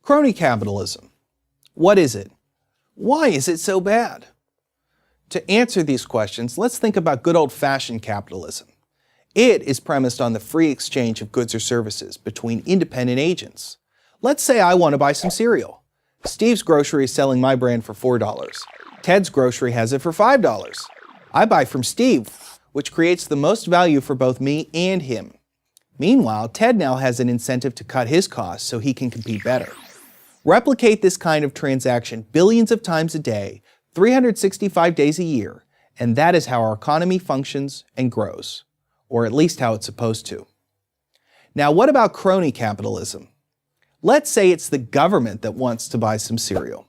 Crony capitalism. What is it? Why is it so bad? To answer these questions, let's think about good old-fashioned capitalism. It is premised on the free exchange of goods or services between independent agents. Let's say I want to buy some cereal. Steve's Grocery is selling my brand for $4. Ted's Grocery has it for $5. I buy from Steve, which creates the most value for both me and him. Meanwhile, Ted now has an incentive to cut his costs so he can compete better. Replicate this kind of transaction billions of times a day, 365 days a year, and that is how our economy functions and grows, or at least how it's supposed to. Now, what about crony capitalism? Let's say it's the government that wants to buy some cereal.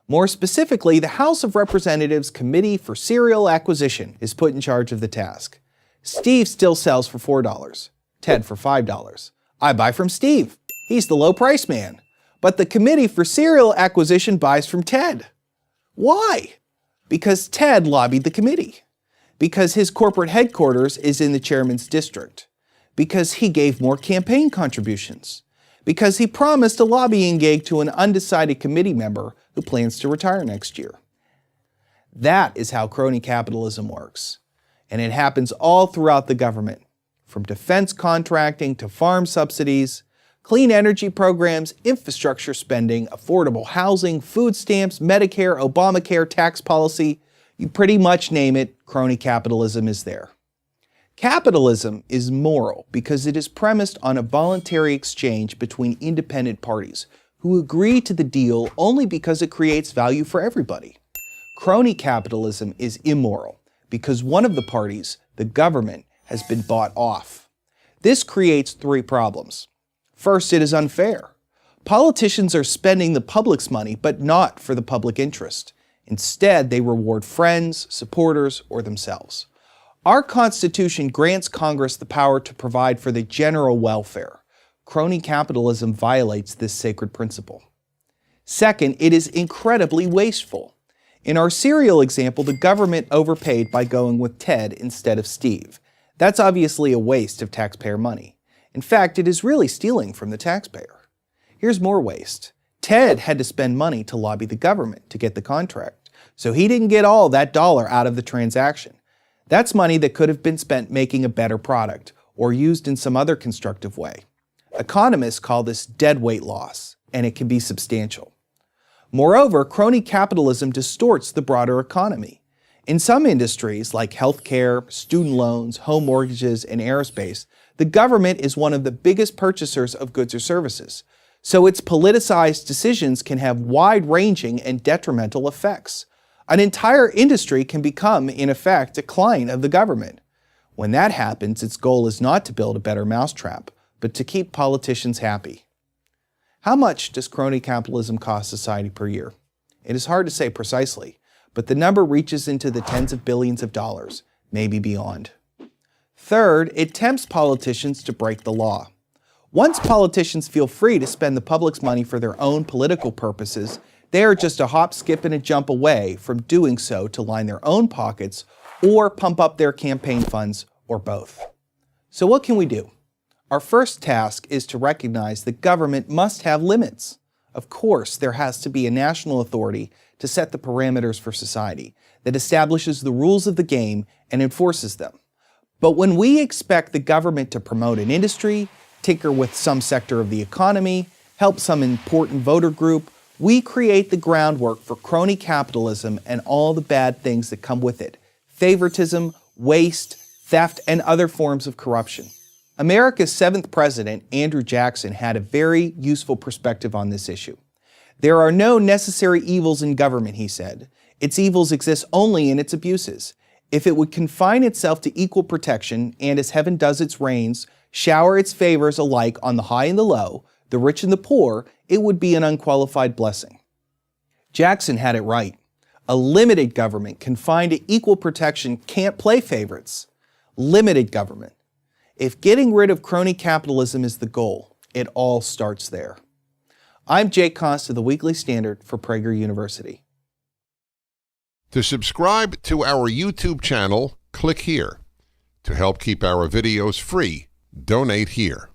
More specifically, the House of Representatives Committee for Cereal Acquisition is put in charge of the task. Steve still sells for $4, Ted for $5. I buy from Steve. He's the low price man. But the Committee for Cereal Acquisition buys from Ted. Why? Because Ted lobbied the committee. Because his corporate headquarters is in the chairman's district. Because he gave more campaign contributions. Because he promised a lobbying gig to an undecided committee member who plans to retire next year. That is how crony capitalism works. And it happens all throughout the government, from defense contracting to farm subsidies, clean energy programs, infrastructure spending, affordable housing, food stamps, Medicare, Obamacare, tax policy. You pretty much name it, crony capitalism is there. Capitalism is moral because it is premised on a voluntary exchange between independent parties who agree to the deal only because it creates value for everybody. Crony capitalism is immoral because one of the parties, the government, has been bought off. This creates three problems. First, it is unfair. Politicians are spending the public's money, but not for the public interest. Instead, they reward friends, supporters, or themselves. Our Constitution grants Congress the power to provide for the general welfare. Crony capitalism violates this sacred principle. Second, it is incredibly wasteful. In our cereal example, the government overpaid by going with Ted instead of Steve. That's obviously a waste of taxpayer money. In fact, it is really stealing from the taxpayer. Here's more waste. Ted had to spend money to lobby the government to get the contract, so he didn't get all that dollar out of the transaction. That's money that could have been spent making a better product or used in some other constructive way. Economists call this deadweight loss, and it can be substantial. Moreover, crony capitalism distorts the broader economy. In some industries, like healthcare, student loans, home mortgages, and aerospace, the government is one of the biggest purchasers of goods or services, so its politicized decisions can have wide-ranging and detrimental effects. An entire industry can become, in effect, a client of the government. When that happens, its goal is not to build a better mousetrap, but to keep politicians happy. How much does crony capitalism cost society per year? It is hard to say precisely, but the number reaches into the tens of billions of dollars, maybe beyond. Third, it tempts politicians to break the law. Once politicians feel free to spend the public's money for their own political purposes, they are just a hop, skip, and a jump away from doing so to line their own pockets or pump up their campaign funds, or both. So what can we do? Our first task is to recognize that government must have limits. Of course, there has to be a national authority to set the parameters for society that establishes the rules of the game and enforces them. But when we expect the government to promote an industry, tinker with some sector of the economy, help some important voter group, we create the groundwork for crony capitalism and all the bad things that come with it: favoritism, waste, theft, and other forms of corruption. America's 7th president, Andrew Jackson, had a very useful perspective on this issue. There are no necessary evils in government, he said. Its evils exist only in its abuses. If it would confine itself to equal protection and, as heaven does its rains, shower its favors alike on the high and the low, the rich and the poor, it would be an unqualified blessing. Jackson had it right. A limited government confined to equal protection can't play favorites. Limited government. If getting rid of crony capitalism is the goal, it all starts there. I'm Jake Cost of the Weekly Standard for Prager University. To subscribe to our YouTube channel, click here. To help keep our videos free, donate here.